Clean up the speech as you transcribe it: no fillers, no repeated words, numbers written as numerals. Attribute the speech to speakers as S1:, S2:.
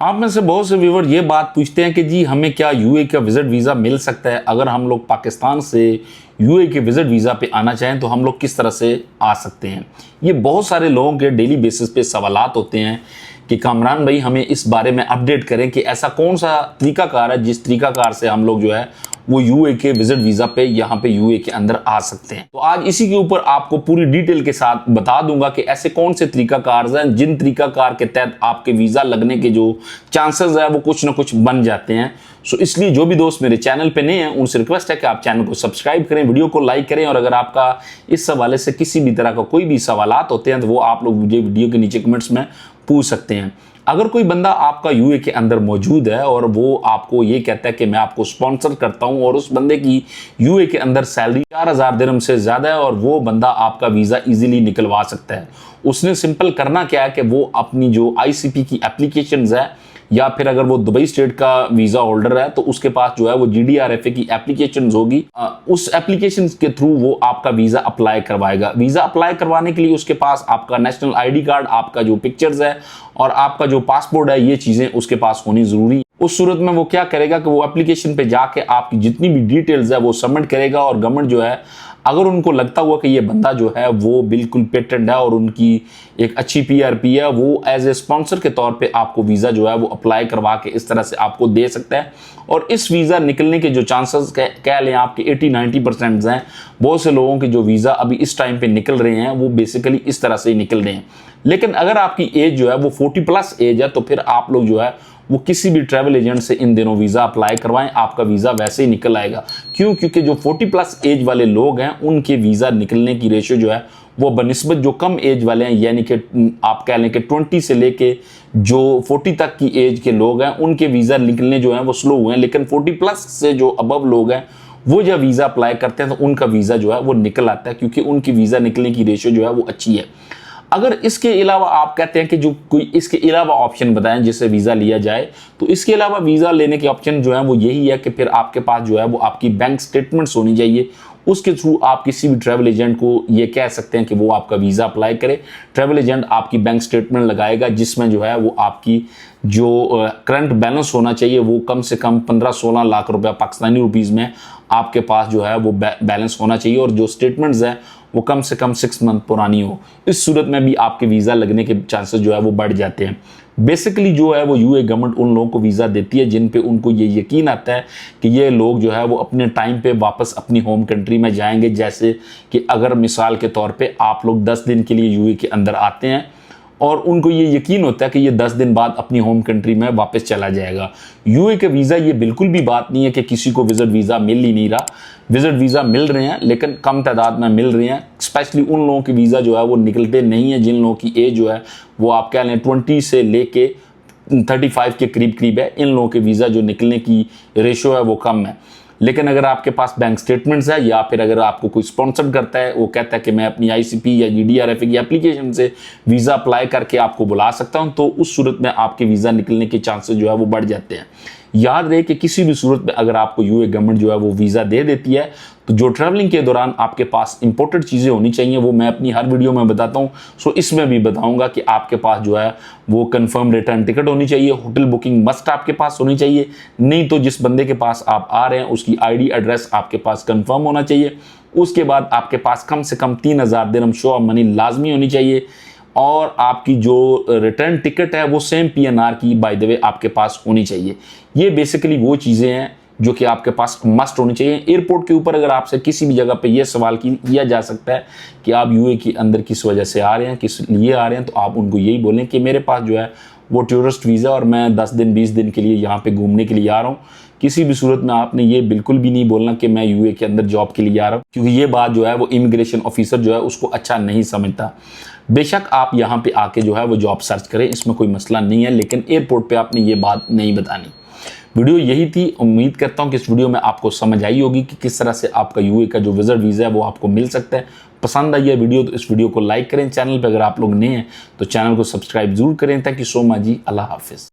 S1: आप में से बहुत से व्यूवर ये बात पूछते हैं कि जी हमें क्या यूए का विजिट वीज़ा मिल सकता है, अगर हम लोग पाकिस्तान से यूए के विजिट वीज़ा पे आना चाहें तो हम लोग किस तरह से आ सकते हैं। ये बहुत सारे लोगों के डेली बेसिस पे सवालात होते हैं कि कामरान भाई हमें इस बारे में अपडेट करें कि ऐसा कौन सा तरीकाकार है जिस तरीकाकार से हम लोग जो है वो यूए के विजिट वीज़ा पे यहाँ पे यूए के अंदर आ सकते हैं। तो आज इसी के ऊपर आपको पूरी डिटेल के साथ बता दूंगा कि ऐसे कौन से तरीकाकार हैं जिन तरीकाकार के तहत आपके वीज़ा लगने के जो चांसेस है वो कुछ ना कुछ बन जाते हैं। सो इसलिए जो भी दोस्त मेरे चैनल पे नए हैं उनसे रिक्वेस्ट है कि आप चैनल को सब्सक्राइब करें, वीडियो को लाइक करें, और अगर आपका इस हवाले से किसी भी तरह का कोई भी सवालात होते हैं तो वो आप लोग मुझे वीडियो के नीचे कमेंट्स में पूछ सकते हैं। अगर कोई बंदा आपका यूए के अंदर मौजूद है और वो आपको ये कहता है कि मैं आपको स्पॉन्सर करता हूं और उस बंदे की यूए के अंदर सैलरी 4000 दिरहम से ज़्यादा है और वो बंदा आपका वीज़ा इजीली निकलवा सकता है, उसने सिंपल करना क्या है कि वो अपनी जो आईसीपी की एप्लीकेशंस है या फिर अगर वो दुबई स्टेट का वीज़ा होल्डर है तो उसके पास जो है वो जीडीआरएफए की एप्लीकेशन होगी, उस एप्लीकेशन के थ्रू वो आपका वीज़ा अप्लाई करवाएगा। वीज़ा अप्लाई करवाने के लिए उसके पास आपका नेशनल आईडी कार्ड, आपका जो पिक्चर्स है और आपका जो पासपोर्ट है, ये चीज़ें उसके पास होनी ज़रूरी है। उस सूरत में वो क्या करेगा कि वो एप्लीकेशन पे जाके आपकी जितनी भी डिटेल्स है वो सबमिट करेगा और गवर्नमेंट जो है अगर उनको लगता हुआ कि ये बंदा जो है वो बिल्कुल पेटेंट है और उनकी एक अच्छी पीआरपी है, वो एज ए स्पॉन्सर के तौर पे आपको वीज़ा जो है वो अप्लाई करवा के इस तरह से आपको दे सकता है। और इस वीज़ा निकलने के जो चांसेस कह लें आपके 80-90% हैं। बहुत से लोगों के जो वीज़ा अभी इस टाइम पे निकल रहे हैं वो बेसिकली इस तरह से ही निकल रहे हैं। लेकिन अगर आपकी एज जो है वो 40+ एज है तो फिर आप लोग जो है वो किसी भी ट्रैवल एजेंट से इन दिनों वीज़ा अप्लाई करवाएं, आपका वीज़ा वैसे ही निकल आएगा। क्यों? क्योंकि जो 40+ एज वाले लोग हैं उनके वीज़ा निकलने की रेशियो जो है वो बनिस्बत जो कम एज वाले हैं, यानी कि आप कह लें कि 20 से लेके जो 40 तक की एज के लोग हैं उनके वीज़ा निकलने जो है वो स्लो हुए हैं। लेकिन 40+ से जो अबव लोग हैं वो जब वीज़ा अप्लाई करते हैं तो उनका वीज़ा जो है वो निकल आता है, क्योंकि उनकी वीज़ा निकलने की रेशियो जो है वो अच्छी है। अगर इसके अलावा आप कहते हैं कि जो कोई इसके अलावा ऑप्शन बताएं जिससे वीज़ा लिया जाए, तो इसके अलावा वीज़ा लेने के ऑप्शन जो है वो यही है कि फिर आपके पास जो है वो आपकी बैंक स्टेटमेंट्स होनी चाहिए। उसके थ्रू आप किसी भी ट्रैवल एजेंट को ये कह सकते हैं कि वो आपका वीज़ा अप्लाई करे। ट्रैवल एजेंट आपकी बैंक स्टेटमेंट लगाएगा जिसमें जो है वो आपकी जो करंट बैलेंस होना चाहिए वो कम से कम 15-16 लाख रुपया पाकिस्तानी रुपीज़ में आपके पास जो है वो बैलेंस होना चाहिए, और जो स्टेटमेंट्स है वो कम से कम 6 मंथ पुरानी हो। इस सूरत में भी आपके वीज़ा लगने के चांसेस जो है वो बढ़ जाते हैं। बेसिकली जो है वो यूए गवर्नमेंट उन लोगों को वीज़ा देती है जिन पे उनको ये यकीन आता है कि ये लोग जो है वो अपने टाइम पे वापस अपनी होम कंट्री में जाएंगे। जैसे कि अगर मिसाल के तौर पे आप लोग 10 दिन के लिए यूए के अंदर आते हैं और उनको ये यकीन होता है कि ये 10 दिन बाद अपनी होम कंट्री में वापस चला जाएगा। यूए के वीज़ा ये बिल्कुल भी बात नहीं है कि किसी को विजिट वीज़ा मिल ही नहीं रहा। विजिट वीज़ा मिल रहे हैं लेकिन कम तादाद में मिल रहे हैं। स्पेशली उन लोगों के वीज़ा जो है वो निकलते नहीं है जिन लोगों की एज जो है वो आप कह लें 20 से लेके 35 के करीब है। इन लोगों के वीज़ा जो निकलने की रेशो है वो कम है। लेकिन अगर आपके पास बैंक स्टेटमेंट्स है या फिर अगर आपको कोई स्पॉन्सर करता है, वो कहता है कि मैं अपनी आईसीपी या जीडीआरएफए की एप्लीकेशन से वीज़ा अप्लाई करके आपको बुला सकता हूं, तो उस सूरत में आपके वीज़ा निकलने के चांसेस जो है वो बढ़ जाते हैं। याद रहे कि किसी भी सूरत में अगर आपको यूए गवर्नमेंट जो है वो वीज़ा दे देती है तो जो ट्रैवलिंग के दौरान आपके पास इंपोर्टेड चीज़ें होनी चाहिए वो मैं अपनी हर वीडियो में बताता हूँ। सो इसमें भी बताऊंगा कि आपके पास जो है वो कंफर्म रिटर्न टिकट होनी चाहिए, होटल बुकिंग मस्ट आपके पास होनी चाहिए, नहीं तो जिस बंदे के पास आप आ रहे हैं उसकी आईडी एड्रेस आपके पास कंफर्म होना चाहिए। उसके बाद आपके पास कम से कम 3000 दिरहम शो ऑफ मनी लाजमी होनी चाहिए, और आपकी जो रिटर्न टिकट है वो सेम पीएनआर की बाय द वे आपके पास होनी चाहिए। ये बेसिकली वो चीज़ें हैं जो कि आपके पास मस्ट होनी चाहिए। एयरपोर्ट के ऊपर अगर आपसे किसी भी जगह पे ये सवाल किया जा सकता है कि आप यूए के अंदर किस वजह से आ रहे हैं, किस लिए आ रहे हैं, तो आप उनको यही बोलें कि मेरे पास जो है वो टूरिस्ट वीज़ा और मैं 10 दिन 20 दिन के लिए यहाँ पे घूमने के लिए आ रहा हूँ। किसी भी सूरत में आपने ये बिल्कुल भी नहीं बोलना कि मैं यूए के अंदर जॉब के लिए आ रहा हूँ, क्योंकि ये बात जो है वो इमिग्रेशन ऑफिसर जो है उसको अच्छा नहीं समझता। बेशक आप यहाँ पे आके जो है वो जॉब सर्च करें, इसमें कोई मसला नहीं है, लेकिन एयरपोर्ट पे आपने ये बात नहीं बतानी। वीडियो यही थी। उम्मीद करता हूँ कि इस वीडियो में आपको समझ आई होगी कि किस तरह से आपका यूए का जो विजिट वीज़ा है वो आपको मिल सकता है। पसंद आई है वीडियो तो इस वीडियो को लाइक करें। चैनल पर अगर आप लोग नए हैं तो चैनल को सब्सक्राइब जरूर करें। थैंक यू सो मच जी। अल्लाह हाफिज़।